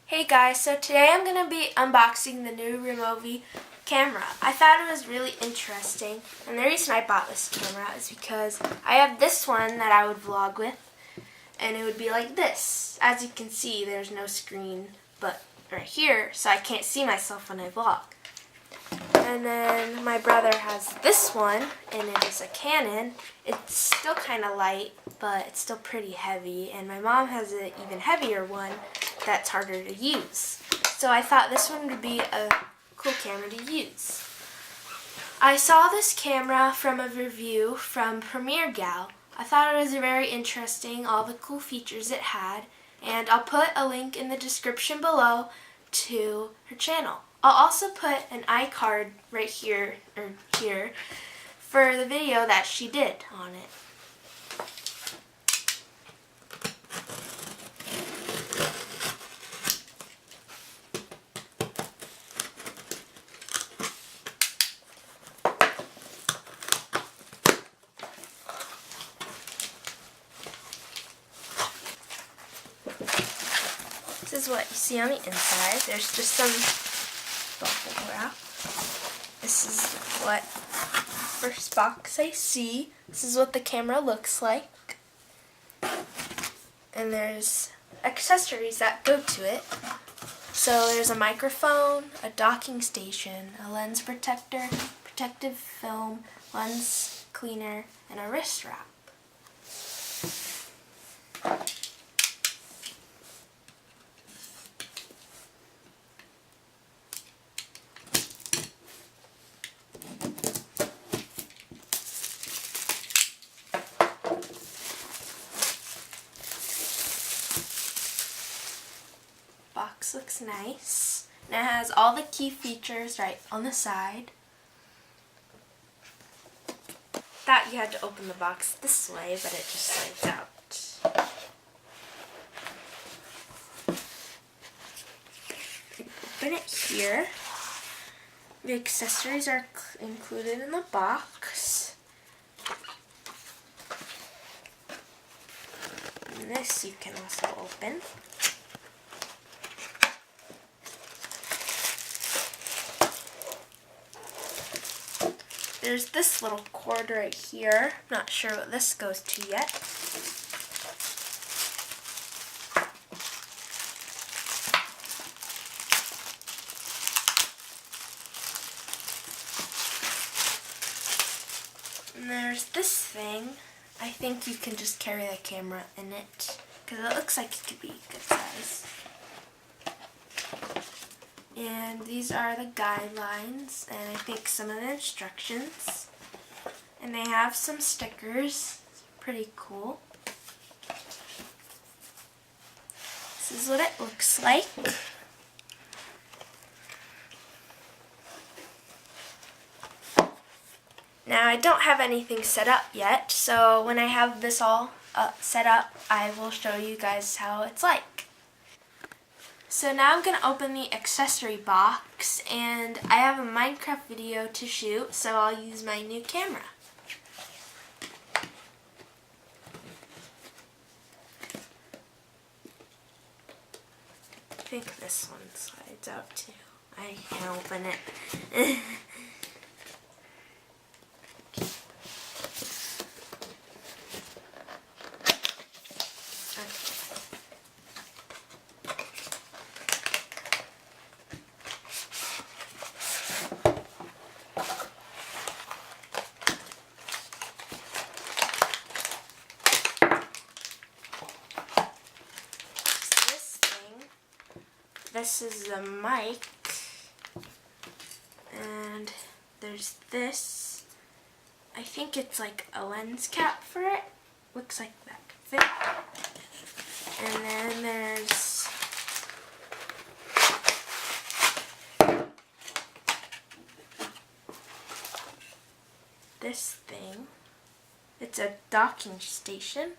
Hey guys, so today I'm going to be unboxing the new Removu camera. I thought it was really interesting, and the reason I bought this camera is because I have this one that I would vlog with, and it would be like this. As you can see, there's no screen but right here, so I can't see myself when I vlog. And then my brother has this one, and it is a Canon. It's still kind of light, but it's still pretty heavy, and my mom has an even heavier one that's harder to use. So I thought this one would be a cool camera to use. I saw this camera from a review from Premiere Gal. I thought it was very interesting, all the cool features it had, and I'll put a link in the description below to her channel. I'll also put an iCard right here, or here, for the video that she did on it. This is what you see on the inside. There's just some bubble wrap. This is what first box I see. This is what the camera looks like. And there's accessories that go to it. So there's a microphone, a docking station, a lens protector, protective film, lens cleaner, and a wrist wrap. Box looks nice, and it has all the key features right on the side. Thought you had to open the box this way, but it just slides out. Open it here. The accessories are included in the box. And this you can also open. There's this little cord right here. Not sure what this goes to yet. And there's this thing. I think you can just carry the camera in it, because it looks like it could be good size. And these are the guidelines, and I think some of the instructions. And they have some stickers. It's pretty cool. This is what it looks like. Now I don't have anything set up yet, so when I have this all set up, I will show you guys how it's like. So now I'm going to open the accessory box, and I have a Minecraft video to shoot, so I'll use my new camera. I think this one slides out too. I can open it. This is the mic, and there's this. I think it's like a lens cap for it. Looks like that could fit. And then there's this thing. It's a docking station.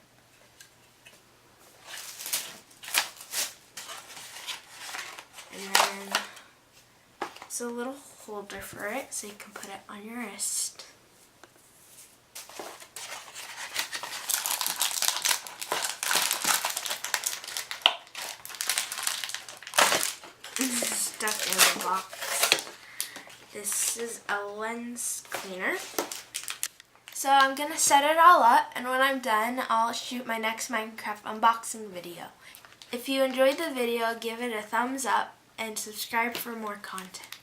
And then it's a little holder for it, so you can put it on your wrist. stuff in the box. This is a lens cleaner. So I'm going to set it all up, and when I'm done, I'll shoot my next Minecraft unboxing video. If you enjoyed the video, give it a thumbs up and subscribe for more content.